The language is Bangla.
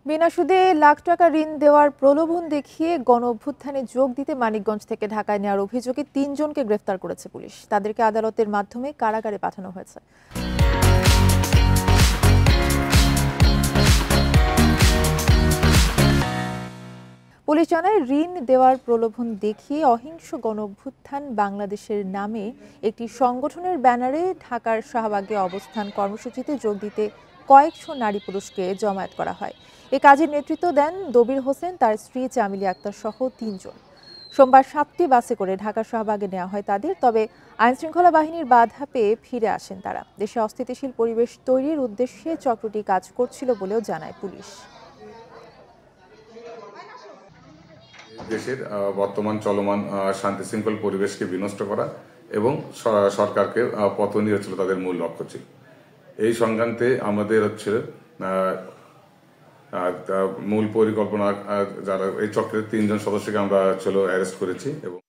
বিনা সুদে লাখ টাকা ঋণ দেওয়ার প্রলোভন দেখিয়ে গণঅভ্যুত্থানে যোগ দিতে মানিকগঞ্জ থেকে ঢাকায় নেওয়ার অভিযোগে ৩ জনকে গ্রেফতার করেছে পুলিশ। তাদেরকে আদালতের মাধ্যমে কারাগারে পাঠানো হয়েছে। পুলিশ জানায়, ঋণ দেওয়ার প্রলোভন দেখিয়ে অহিংস গণঅভ্যুত্থান বাংলাদেশের নামে একটি সংগঠনের ব্যানারে ঢাকার শাহবাগে অবস্থান কর্মসূচিতে যোগ দিতে কয়েকশো নারী পুরুষকে জমায়েত করা হয়। এ কাজের নেতৃত্ব দেন দবির হোসেন, তার স্ত্রী চামিলি আক্তার সহ ৩ জন। সোমবার ৭টি বাসে করে ঢাকার শাহবাগে নেওয়া হয় তাদের। তবে আইনশৃঙ্খলা বাহিনীর বাধা পেয়ে ফিরে আসেন তারা। দেশে অস্থিতিশীল পরিবেশ তৈরির উদ্দেশ্যে চক্রটি কাজ করছিল বলেও জানায় পুলিশ। দেশের বর্তমান চলমান শান্তি শৃঙ্খল পরিবেশকে বিনষ্ট করা এবং সরকারকে পতনই হচ্ছিল তাদের মূল লক্ষ্য ছিল। এই সংক্রান্তে আমাদের হচ্ছে মূল পরিকল্পনা যারা এই চক্রের ৩ জন সদস্যকে আমরা অ্যারেস্ট করেছি এবং